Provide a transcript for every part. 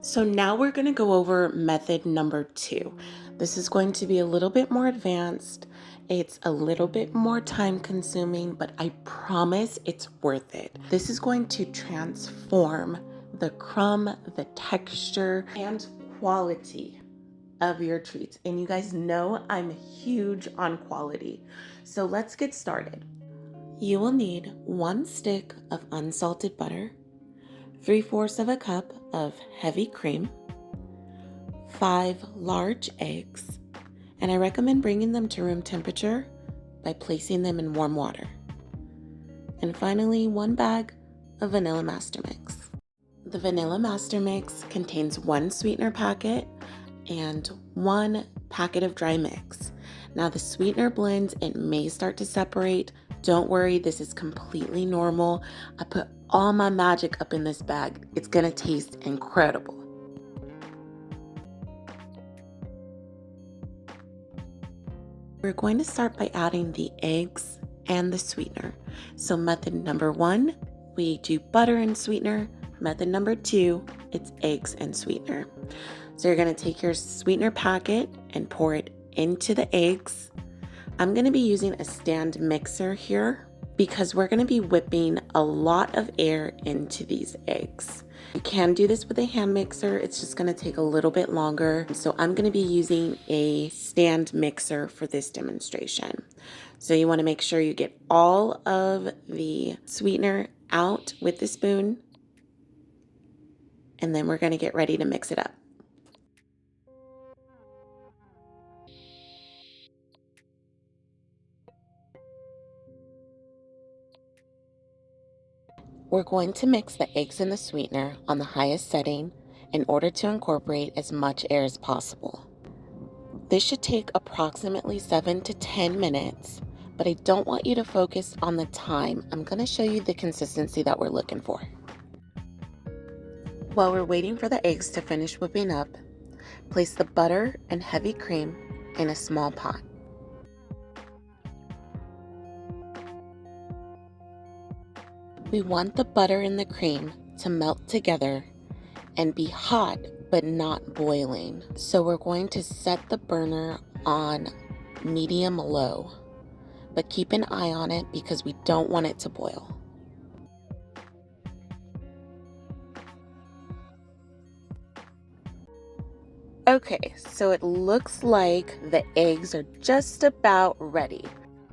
So now we're going to go over method number 2. This is going to be a little bit more advanced. It's a little bit more time consuming, but I promise it's worth it. This is going to transform the crumb, the texture, and quality of your treats. And you guys know I'm huge on quality. So let's get started. You will need 1 stick of unsalted butter, 3/4 of a cup of heavy cream, 5 large eggs, and I recommend bringing them to room temperature by placing them in warm water. And finally, 1 bag of Vanilla Master Mix. The Vanilla Master Mix contains 1 sweetener packet and 1 packet of dry mix. Now the sweetener blends, it may start to separate. Don't worry, this is completely normal. I put all my magic up in this bag. It's gonna taste incredible. We're going to start by adding the eggs and the sweetener. So method number 1, we do butter and sweetener. Method number 2, it's eggs and sweetener. So you're gonna take your sweetener packet and pour it into the eggs. I'm gonna be using a stand mixer here because we're gonna be whipping a lot of air into these eggs. You can do this with a hand mixer, it's just gonna take a little bit longer. So I'm gonna be using a stand mixer for this demonstration. So you wanna make sure you get all of the sweetener out with the spoon, and then we're gonna get ready to mix it up. We're going to mix the eggs and the sweetener on the highest setting in order to incorporate as much air as possible. This should take approximately 7 to 10 minutes, but I don't want you to focus on the time. I'm going to show you the consistency that we're looking for. While we're waiting for the eggs to finish whipping up, place the butter and heavy cream in a small pot. We want the butter and the cream to melt together and be hot but not boiling. So we're going to set the burner on medium low, but keep an eye on it because we don't want it to boil. Okay, so it looks like the eggs are just about ready.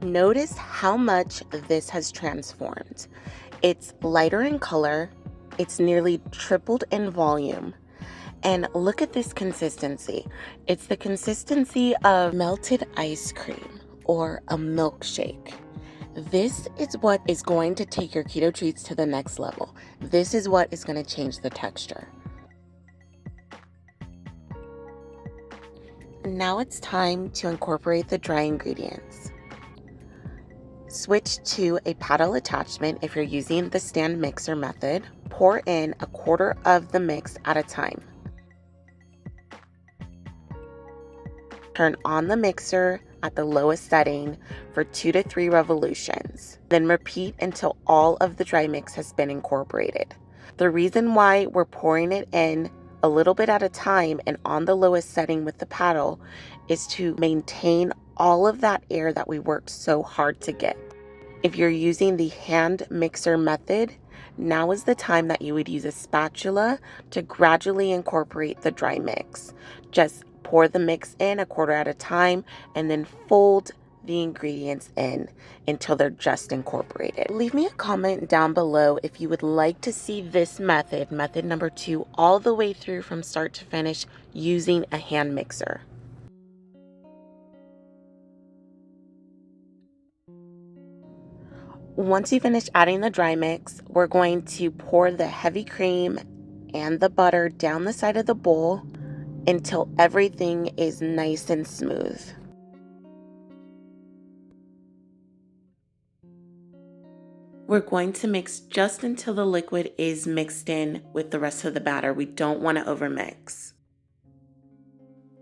Notice how much this has transformed. It's lighter in color, it's nearly tripled in volume, and look at this consistency. It's the consistency of melted ice cream or a milkshake. This is what is going to take your keto treats to the next level. This is what is going to change the texture. Now it's time to incorporate the dry ingredients. Switch to a paddle attachment if you're using the stand mixer method. Pour in 1/4 of the mix at a time. Turn on the mixer at the lowest setting for 2 to 3 revolutions. Then repeat until all of the dry mix has been incorporated. The reason why we're pouring it in a little bit at a time and on the lowest setting with the paddle is to maintain all of that air that we worked so hard to get. If you're using the hand mixer method, now is the time that you would use a spatula to gradually incorporate the dry mix. Just pour the mix in 1/4 at a time and then fold the ingredients in until they're just incorporated. Leave me a comment down below if you would like to see this method, method number 2, all the way through from start to finish using a hand mixer. Once you finish adding the dry mix, we're going to pour the heavy cream and the butter down the side of the bowl until everything is nice and smooth. We're going to mix just until the liquid is mixed in with the rest of the batter. We don't want to overmix.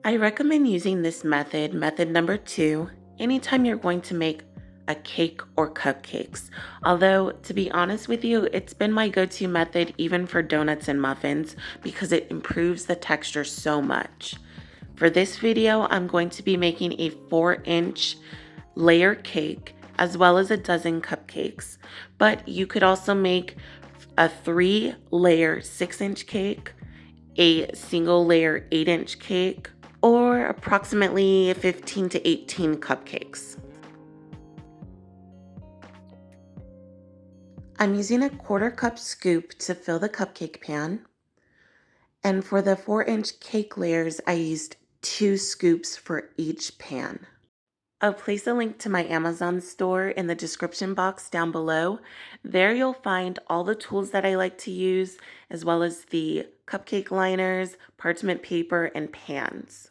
I recommend using this method, method number 2, anytime you're going to make a cake or cupcakes. Although, to be honest with you, it's been my go-to method even for donuts and muffins because it improves the texture so much. For this video, I'm going to be making a 4-inch layer cake as well as a dozen cupcakes, but you could also make a 3-layer 6-inch cake, a single layer 8-inch cake, or approximately 15 to 18 cupcakes. I'm using a 1/4 cup scoop to fill the cupcake pan. And for the 4-inch cake layers, I used 2 scoops for each pan. I'll place a link to my Amazon store in the description box down below. There you'll find all the tools that I like to use, as well as the cupcake liners, parchment paper, and pans.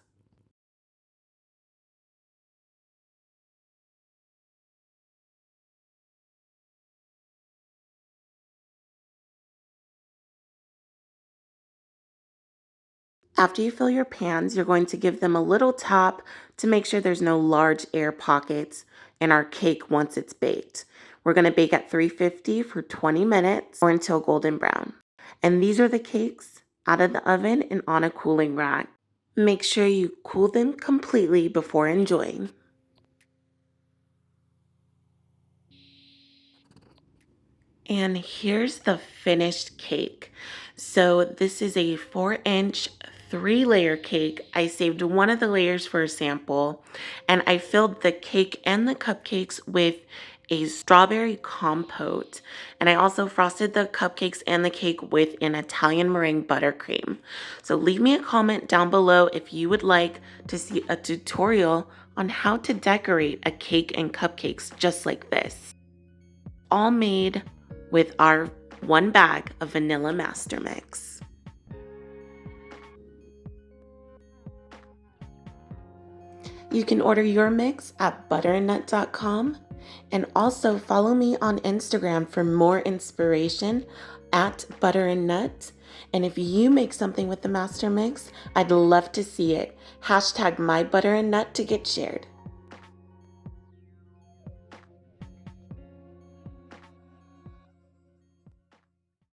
After you fill your pans, you're going to give them a little tap to make sure there's no large air pockets in our cake once it's baked. We're going to bake at 350 for 20 minutes or until golden brown. And these are the cakes out of the oven and on a cooling rack. Make sure you cool them completely before enjoying. And here's the finished cake. So this is a 4-inch 3-layer cake. I saved one of the layers for a sample, and I filled the cake and the cupcakes with a strawberry compote. And I also frosted the cupcakes and the cake with an Italian meringue buttercream. So leave me a comment down below if you would like to see a tutorial on how to decorate a cake and cupcakes just like this. All made with our 1 bag of Vanilla Master Mix. You can order your mix at butterandnut.com, and also follow me on Instagram for more inspiration at Butterandnut. And if you make something with the Master Mix, I'd love to see it. Hashtag my Butterandnut to get shared.